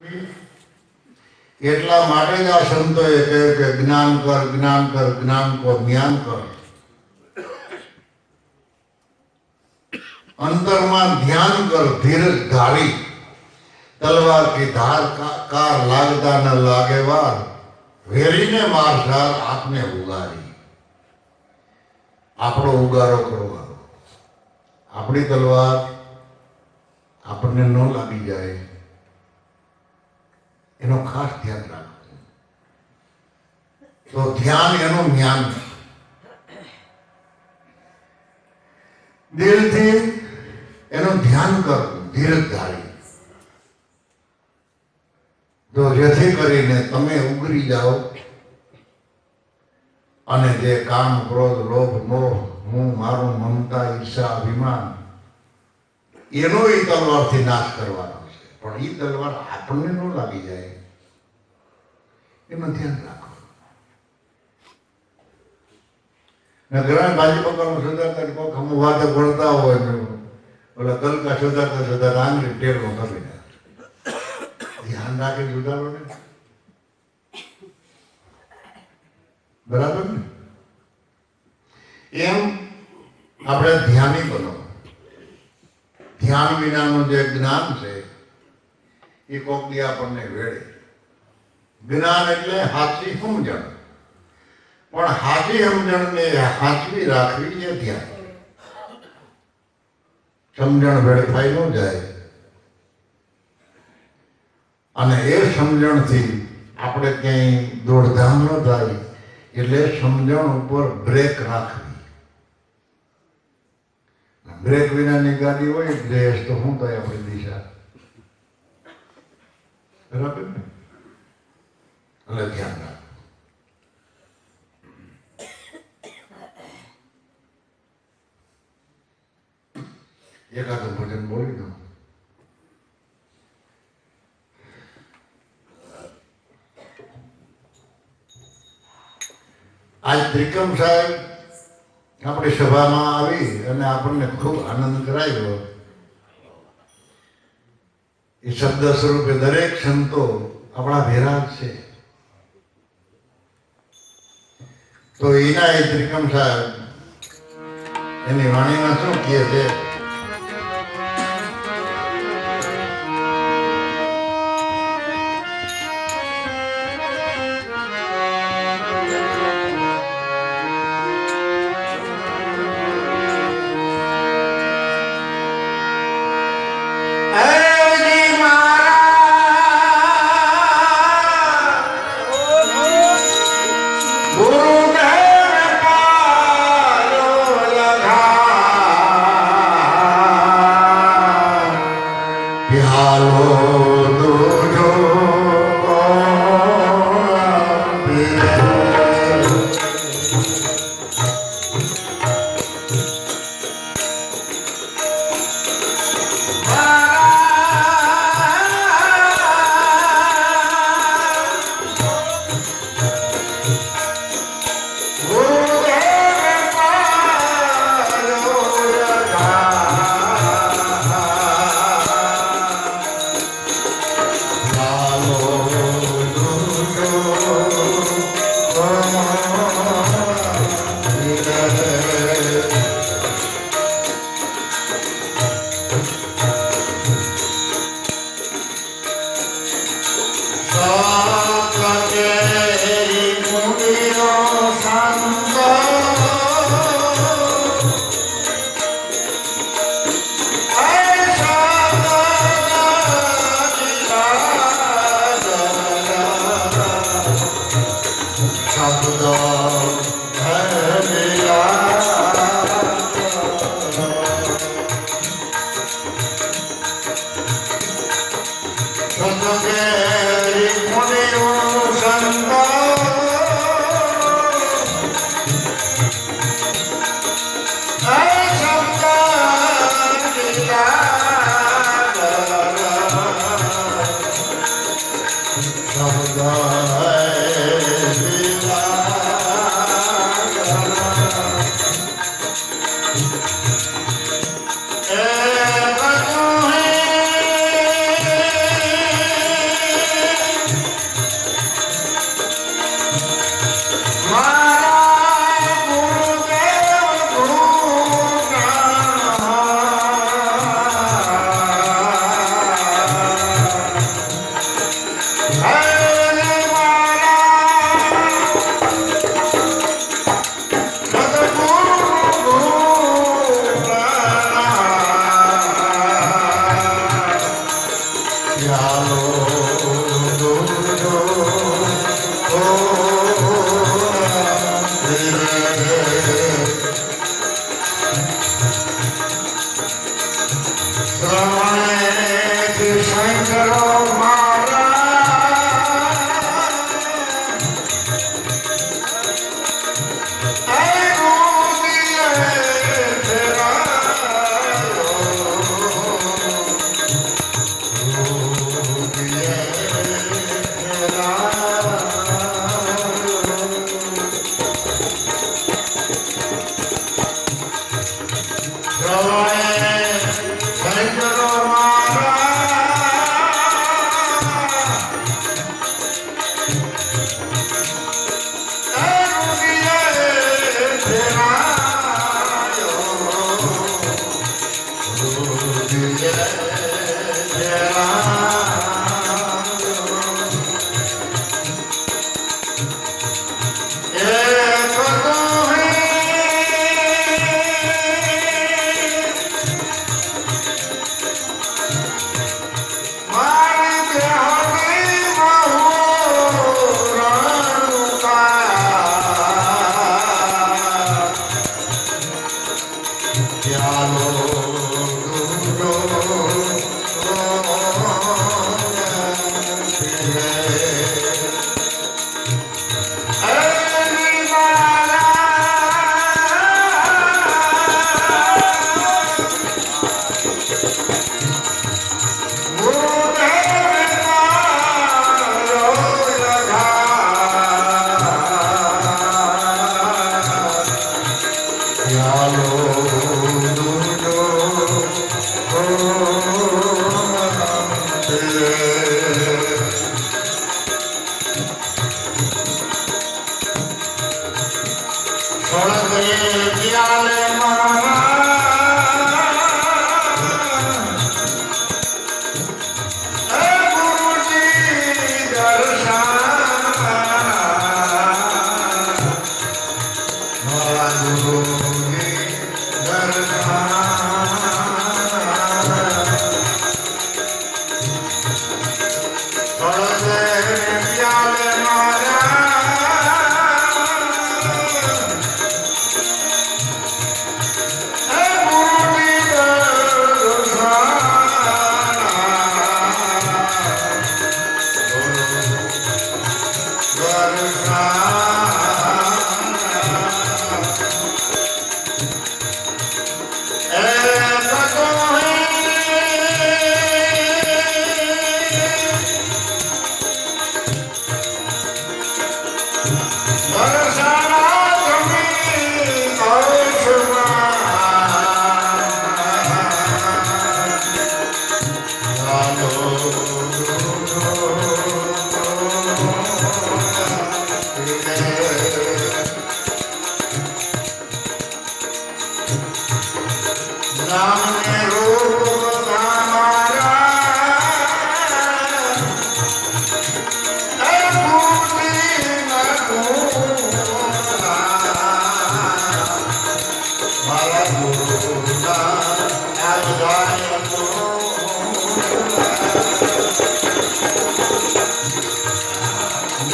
એટલા માટે જ આ સંતોએ કહ્યું કે જ્ઞાન કર જ્ઞાન કર જ્ઞાન કો જ્ઞાન કર. અંતરમાં ધ્યાન કર ધીરજ ધારી. તલવાર કી ધાર કાર લાગતા ન લાગે વાર. વેરીને મારધાર આપને ઉગારી. આપણો ઉગારો કરવાનો. આપણી તલવાર આપણને ન લાગી જાય એનો ખાસ ધ્યાન રાખવું. તો ધ્યાન એનું જ્ઞાન. દિલથી એનું ધ્યાન કરવું ધીરજ ધારી. તો જેથી કરીને તમે ઉગરી જાઓ અને જે કામ ક્રોધ લોભ મોહ હું મારું મમતા ઈર્ષા અભિમાન એનો એ તલવારથી નાશ કરવાનો છે. પણ એ તલવાર આપણને ન લાગી જાય એમાં ધ્યાન રાખો. ઘણા ભાજી પકવાનું સુધારતા કોક અમુક વાતે ભણતા હોય ને ઓલા કલકા સુધારતા સુધારતા આંગળી ટેરનો કરી દે. ધ્યાન રાખીને સુધારો ને બરાબર ને. એમ આપણે ધ્યાની બનો. ધ્યાન વિનાનું જે જ્ઞાન છે એ કોક દી આપણને વેડે. જ્ઞાન એટલે સાચી સમજણ. પણ સાચી સમજણને સાચવી રાખવી એ ધ્યાન. સમજણ વેડફાઈ ન જાય અને એ સમજણથી આપણે ક્યાંય દોડધામ ન થાય એટલે સમજણ ઉપર બ્રેક રાખવી. બ્રેક વિનાની ગાડી હોય દેશ તો શું થાય આપણી દિશા. બરાબર ને. એટલે ધ્યાન રાખ. એકાદું ભજન બોલી દો. આજ ત્રિકમ સાહેબ આપણી સભામાં આવી અને આપણને ખૂબ આનંદ કરાવ્યો. એ શબ્દ સ્વરૂપે દરેક સંતો આપણા ભેરા છે. તો એના એ ત્રિકમ સાહેબ એની વાણીમાં શું કહે છે?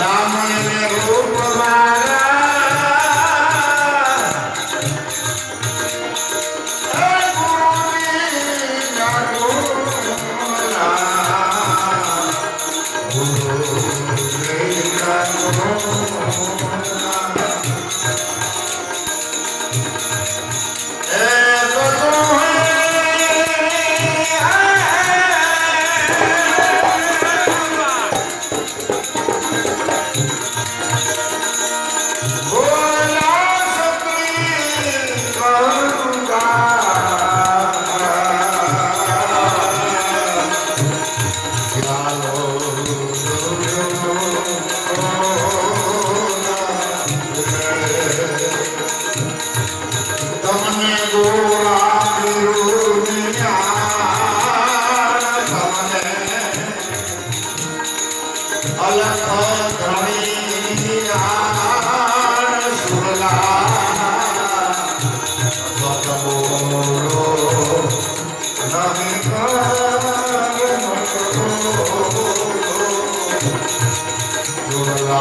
Nami આ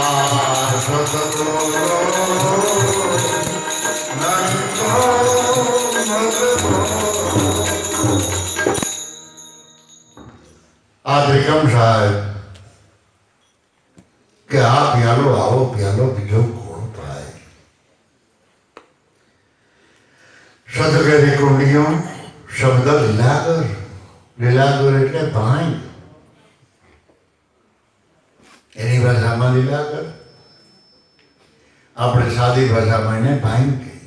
ત્રિકમ સાહેબ કે આ પ્યાલો આવો પ્યાલો બીજો કોણ પાય. સદગરી કુંડિયો શબ્દ લીલાગર. લીલાગર એટલે ભાઈ. એની ભાષામાં લીલાગર, આપણે સાદી ભાષામાં એને ભાઈ કહીએ.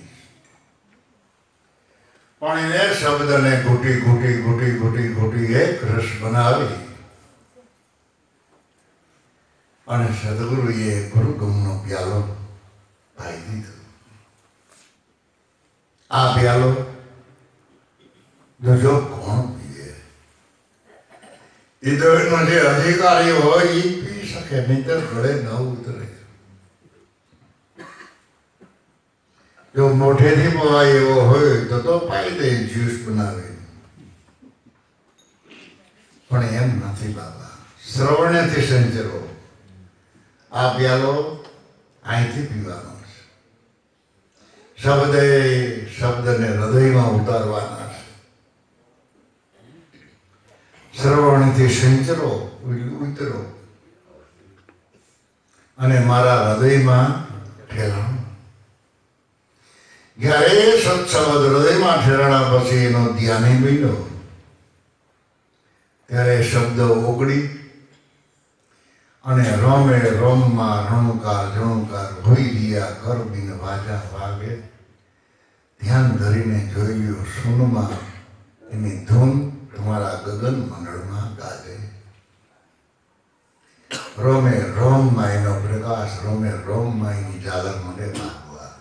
પણ એને શબ્દને ઘૂંટી ઘૂંટી ઘૂંટી ઘૂંટી ઘૂંટી એક રસ બનાવી અને સદગુરુએ ગુરુગમનો પ્યાલો પાઈ દીધો. આ પ્યાલો જો કોણ પીએ? એ તો એનો જે અધિકારી હોય એ પી શકે, નહીતર ગળે ન ઉતરે. જો મોઢેથી પવાય એવો હોય તો પાઈ દે જ્યુસ બનાવી. પણ એમ નથી બાબા. શ્રવણેથી સંચરો. આ પ્યાલો અહીંથી પીવાનો છે. શબ્દને હૃદયમાં ઉતારવાના છે. શ્રવણથી સંચરો, ઉતરો અને મારા હૃદયમાં ઠેરાણો. જ્યારે સત્શબ્દ હૃદયમાં ઠેરાણા પછી એનો ધ્યાને બન્યો ત્યારે શબ્દ ઓગળી અને રોમે રોમમાં રણુકાર જણુકાર હોઈ રહ્યા કર બિન વાજા વાગે. ધ્યાન ધરીને જોઈ લ્યો સૂનમાં એની ધૂન તમારા ગગન મંડળમાં ગાજે. રોમે રોમમાં એનો પ્રકાશ, રોમે રોમમાં એની ઝાલર મને ભાગવા.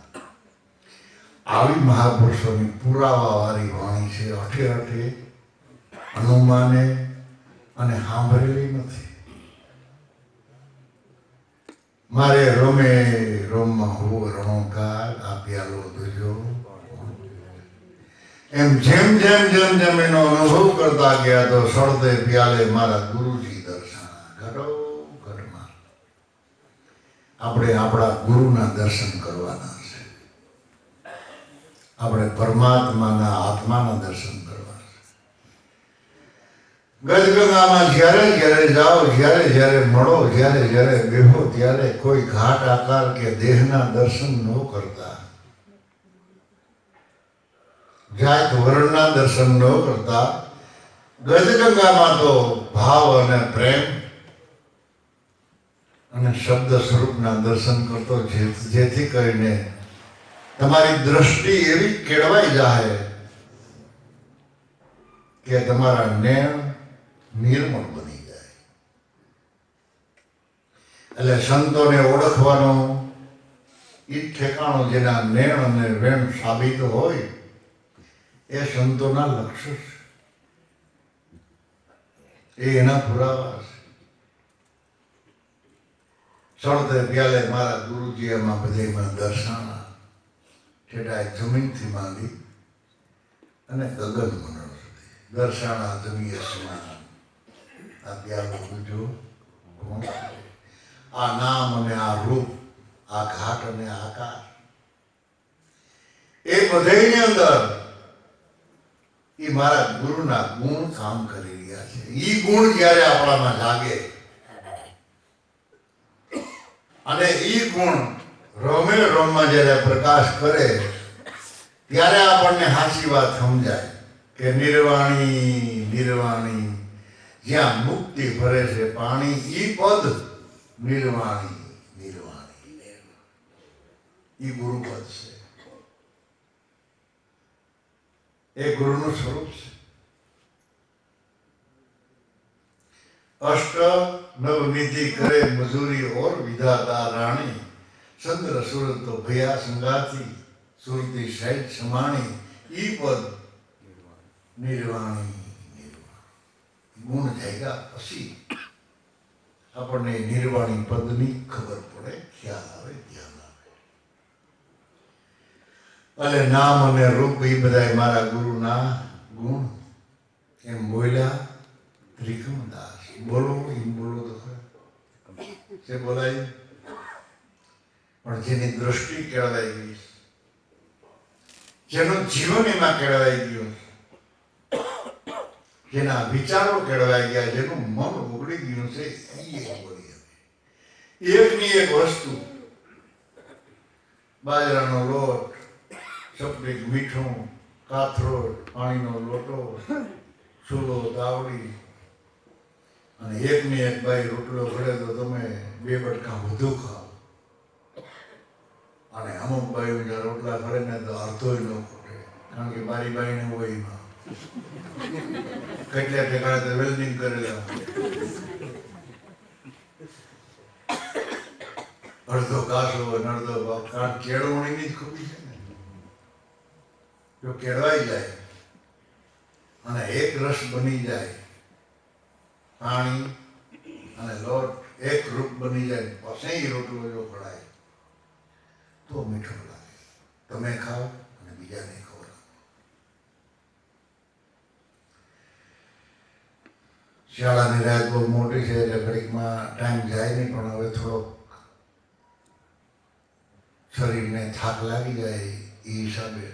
આવી મહાપુરુષોની પુરાવાવાળી વાણી છે. અઠે અઠે હનુમાને અને સાંભળેલી નથી. મારે રોમે રોમમાં હોવો રણોકાર આ પ્યાલો દુજો. એમ જેમ જેમ જેમ જેમ એનો અનુભવ કરતા ગયા તો સળતે પ્યાલે મારા ગુરુજી દર્શન. ઘટો ઘટમાં આપણે આપણા ગુરુના દર્શન કરવાના છે. આપણે પરમાત્માના આત્માના દર્શન કરવાના છે. ગજગંગામાં જ્યારે જ્યારે જાઓ, જ્યારે જ્યારે મળો, જ્યારે જ્યારે બેહો ત્યારે કોઈ ઘાટ આકાર કે દેહના દર્શન ન કરતા, જાત વર્ણના દર્શન ન કરતા, ગજગંગામાં તો ભાવ અને પ્રેમ અને શબ્દ સ્વરૂપના દર્શન કરતો, જેથી કરીને તમારી દ્રષ્ટિ એવી કેળવાઈ જાય કે તમારા નેણ નિર્મળ બની જાય. એટલે સંતોને ઓળખવાનો એ ઠેકાણો જેના નેણ અને વેણ સાબિત હોય એ સંતોના લક્ષ્ય છે. એ એના પુરાવા છે. સળતે પ્યાલે મારા ગુરુજી એમાં બધેમાં દર્શાણા. ઠેઠા જમીનથી માંડી અને ગગન મંડળ સુધી દર્શાણા જમીએ સમાન. આ પ્યાલો ગુજો કોણ? આ નામ અને આ રૂપ, આ ઘાટ અને આકાર, એ બધેની અંદર એ મારા ગુરુના ગુણ કામ કરી રહ્યા છે. એ ગુણ જ્યારે આપણામાં જાગે અને એ ગુણ રોમે રોમમાં જ્યારે પ્રકાશ કરે ત્યારે આપણને હાચી વાત સમજાય કે નિર્વાણી નિર્વાણી જ્યાં મુક્તિ ફરે છે પાણી, ઈ પદ નિર્વાણી નિર્વાણી ઈ ગુરુપદ છે. એ ગુરુનું સ્વરૂપ છે. અષ્ટ નવનિધિ કરે મજૂરી ઓર વિધાતા રાણી. ચંદ્ર સુરત તો ભયા સંગાથી સુરતી સહેજ સમાણી. ઈ પદ નિર્વાણી નિર્વાણી. ગુણ જાગ્યા પછી આપણને નિર્વાણી પદની ખબર પડે, ખ્યાલ આવે, ધ્યાન આવે. એટલે નામ અને રૂપ એ બધા મારા ગુરુના ગુણ. એમ બોલ્યા ત્રિકમદાસ. બોલો એમ બોલો તો ખરા છે બોલાય. પણ જેની દ્રષ્ટિ કેળવાઈ ગઈ, જેનું જીવન એમાં કેળવાઈ ગયું, જેના વિચારો કેળવાઈ ગયા, જેનું મન ઉગડી ગયું છે, એ બોલી એકની એક વસ્તુ, બાજરાનો લોટ, સપડીક મીઠું, કાથરોટ, પાણીનો લોટો, ચૂલો, તાવડી, અને એકની એક બાઈ રોટલો ઘડે તો તમે 2 બટકા વધુ ખાઓ. અને અમુક બાઈ જ્યાં રોટલા ઘડે ને તો અડધો ન ખૂટે, કારણ કે મારી બાઈને હોય એમાં કેટલા ઠેકાણે તો વેલ્ડિંગ કરેલા, અડધો કાસો અડધો ભાવ, કારણ કેળવણીની જ ખૂબી છે ને. જો કેળવાઈ જાય અને એક રસ બની જાય, પાણી અને લોટ એક રૂપ બની જાય, પછી રોટલો જો ખડાય તો મીઠું લાગે. તમે ખાઓ અને બીજાને ખવડાવો. શાળાની રાત બહુ મોટી છે એટલે ઘડીકમાં ટાઈમ જાય નહીં, પણ હવે થોડોક શરીરને થાક લાગી જાય એ હિસાબે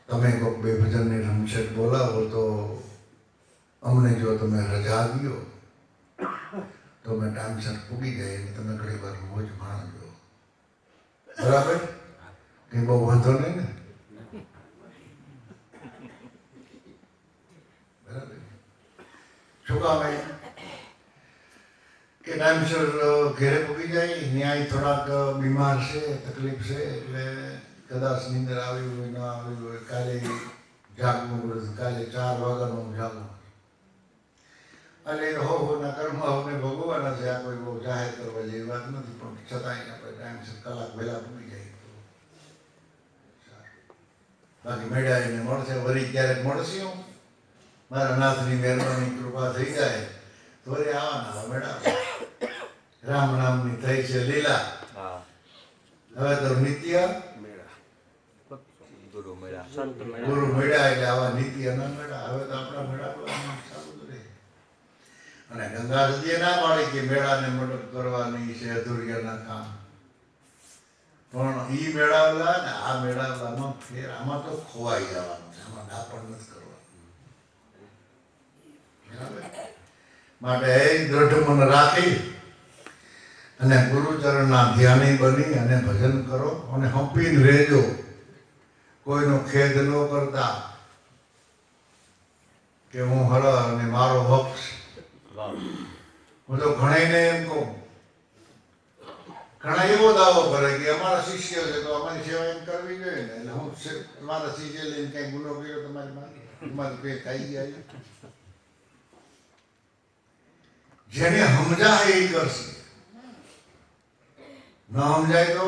તમે કોઈક 2 ભજનની રમઝટ બોલાવો તો અમને જો તમે રજા દો તો અમે ટાઈમસર પૂગી જાય અને તમે ઘણી વાર મોજ માણજો. બરાબર? કંઈ બહુ વાંધો નહીં ને? બરાબર? શું કામ કે ટાઈમસર ઘેરે પૂગી જાય. ન્યાય થોડાક બીમાર છે, તકલીફ છે, એટલે કદાચ નીંદર આવી હોય, ન આવી હોય, કાલે જાગવું પડે, કાલે 4 વાગ્યાનું જાગવું, એટલે હો ના કર્મ હવે ભોગવવાના છે. આ કોઈ બહુ જાહેર કરવા જેવી વાત નથી, પણ છતાંય આપણે ટાઈમસર કલાક વહેલા પૂરી જાય તો સારું. બાકી મેળા એને મળશે, વળી ક્યારેક મળશે, હું મારા નાથની મહેરબાની કૃપા થઈ જાય તો વળી આવવાના મેળા. રામ નામની થઈ છે લીલા, હવે તો નિત્ય ગુરુ મેળા, એટલે આવા નિત્ય ના મેળા. હવે તો આપણા મેળા સારું રહે. અને ગંગા સદીએ ના પાડી કે મેળાને મદદ કરવાની છે, અધૂરિયાના કામ, પણ ઈ મેળાવલા ને આ મેળાવલામાં ફેર, આમાં તો ખોવાઈ જવાનું છે, આમાં ડાપણ નથી કરવાનું. માટે દ્રઢ મન રાખી અને ગુરુચરણના ધ્યાની બની અને ભજન કરો અને હંપીને રહેજો. કોઈનો ખેદ ન કરતા કે હું હર અને મારો હક. હું તો ઘણાને એમ કહું, ઘણા એવો દાવો કરે કે અમારા શિષ્ય છે તો અમારી સેવા એમ કરવી જોઈએ ને, એટલે હું તમારા શિષ્ય લઈને કઈ ગુનો કર્યો તમારી પેટ ખાઈ ગયા. જેને સમજાય એ કરશે, ન સમજાય તો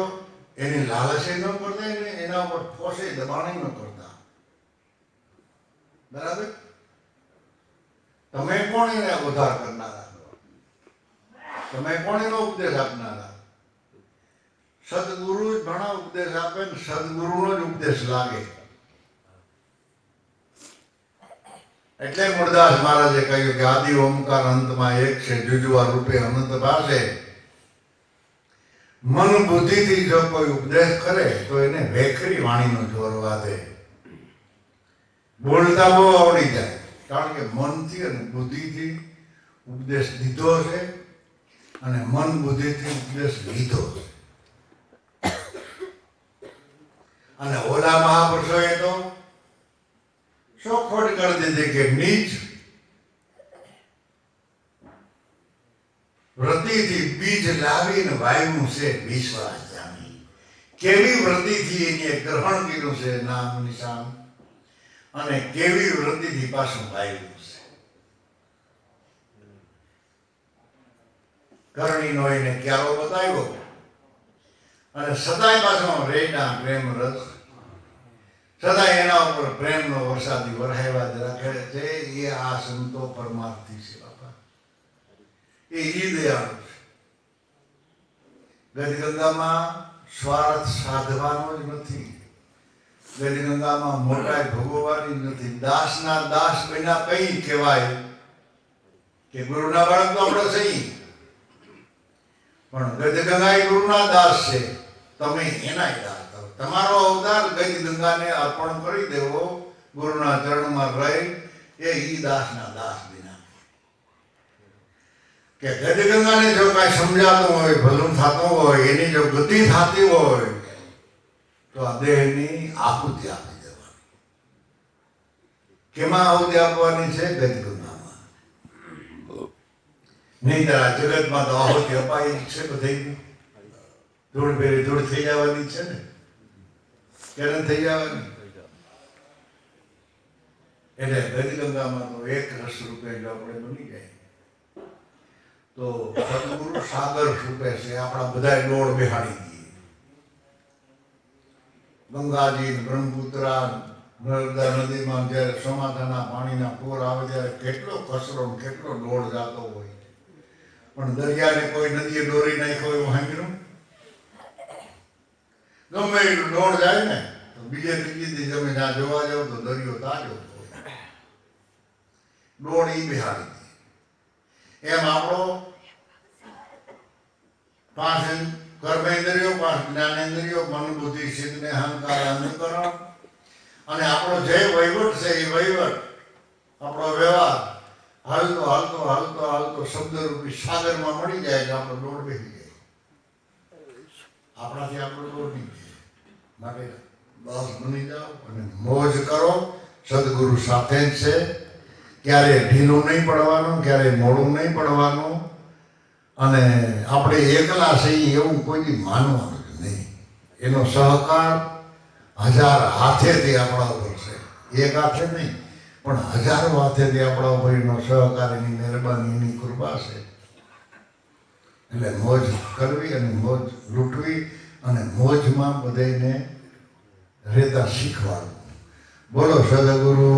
એની લાલચે ન કરતા, એના ઉપર ફોસે દબાણ ન કરતા. બરાબર? તમે કોણ એને ઉદ્ધાર કરનારા? તમે કોણ એનો ઉપદેશ આપનારા? સદગુરુ જ ઘણા ઉપદેશ આપે ને સદગુરુનો જ ઉપદેશ લાગે. એટલે મૂળદાસ મહારાજે કહ્યું કે આદિ ઓમકાર અંતમાં એક છે, જુજવા રૂપે અનંત પાસે. મન બુદ્ધિથી જો કોઈ ઉપદેશ કરે તો એને વેખરી વાણીનો જોર વાધે. બોલતા બહુ આવડી જાય, કારણ કે મનથી અને બુદ્ધિથી ઉપદેશ દીધો છે અને મન બુદ્ધિથી ઉપદેશ લીધો છે. અને ઓલા મહાપુરુષોએ તો ચોખવટ કરી દીધી કે નીચ વ્રતિથી બીજ લાવીને વાયુ છે વિશ્વાસ જામી. કેવી વ્રતિથી એને ગ્રહણ કર્યું છે નામ નિશાન, અને કેવી વ્રતિથી પાછું વાયુ છે. કરણીનો એને ક્યારો બતાવ્યો અને સદાય પાછો રેના પ્રેમ રસ, સદાય એના ઉપર પ્રેમનો વરસાદી વરહાવ્યા જ રાખે છે. એ આ સંતો પરમાર્થી છે બાપા, એ દયાળુ છે. ગજગંગામાં સ્વાર્થ સાધવાનો જ નથી, ગજગંગામાં મોટાઈ ભોગવવાની નથી. દાસના દાસ બન્યા કઈ કહેવાય કે ગુરુના બાળક તો આપણે સહી, પણ ગજગંગા એ ગુરુના દાસ છે, તમે એના દાસ કરો. તમારો અવતાર ગજગંગાને અર્પણ કરી દેવો, ગુરુના ચરણમાં રહી એ ઈ દાસના દાસ વિના. કે ગજગંગાને જો કાંઈ સમજાતું હોય, ભલું થતું હોય, એની જો ગતિ થતી હોય તો આ દેહની આહુતિ આપી દેવાની. કેમાં આહુતિ આપવાની છે? ગજગંગામાં. નહીં આ જગતમાં તો આહુતિ અપાઈ છે બધી. ધૂળ ભેરી ધૂળ થઈ જવાની છે ને, ક્યારે થઈ જવાની? એટલે ગજગંગામાં તો એક રસ રૂપે જો આપણે બની જાય તો સદગુરુ સાગર રૂપે છે. આપણા બધા ડોળ બેહાડી દઈએ. ગંગાજી, બ્રહ્મપુત્રા, નર્મદા નદીમાં જ્યારે ચોમાસાના પાણીના પૂર આવે ત્યારે કેટલો કચરો કેટલો ડોળ જાતો હોય, પણ દરિયાને કોઈ નદીએ દોરી નાખ્યો એવું સાંભળ્યું? ગમે એટલું ડોળ જાય ને તો બીજે ત્રીજી તમે જ્યાં જોવા જાવ તો દરિયો તાજો હોય. ડોળ ઈ બિહાડી દે. એમ આપણો પાંચ કર્મેન્દ્રિયો, પાંચ જ્ઞાનેન્દ્રિયો, મન, બુદ્ધિ, સિદ્ધ ને અહંકાર, અંતકરણ, અને આપણો જે વહીવટ છે એ વહીવટ, આપણો વ્યવહાર હાલતો હાલતો હાલતો હાલતો શબ્દરૂપી સાગરમાં મળી જાય એટલે આપણો ડોળ બેસી જાય. આપણાથી આપણો ડોળ નહીં જાય. માટે બસ બની જાઓ અને મોજ કરો. સદગુરુ સાથે જ છે. ક્યારે ઢીલું નહીં પડવાનું, ક્યારે મોડું નહીં પડવાનું, અને આપણે એકલા છીએ એવું કોઈ માનવાનું જ નહીં. એનો સહકાર 1000 હાથેથી આપણા ઉપર છે. એક હાથે નહીં પણ 1000 હાથેથી આપણા ઉપર એનો સહકાર, એની મહેરબાની, એની કૃપા છે. એટલે મોજ કરવી અને મોજ લૂંટવી અને મોજમાં બધાને રહેતા શીખવાડવું. બોલો સદગુરુ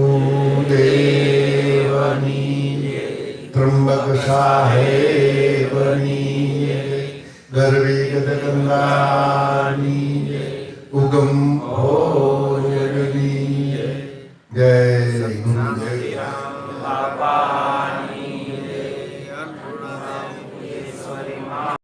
દેવની, ત્રંબક સાહેબની, ગરવી ગદગંગાની, ઉગમ ભોજની જય ગુરુદેવ બાપા.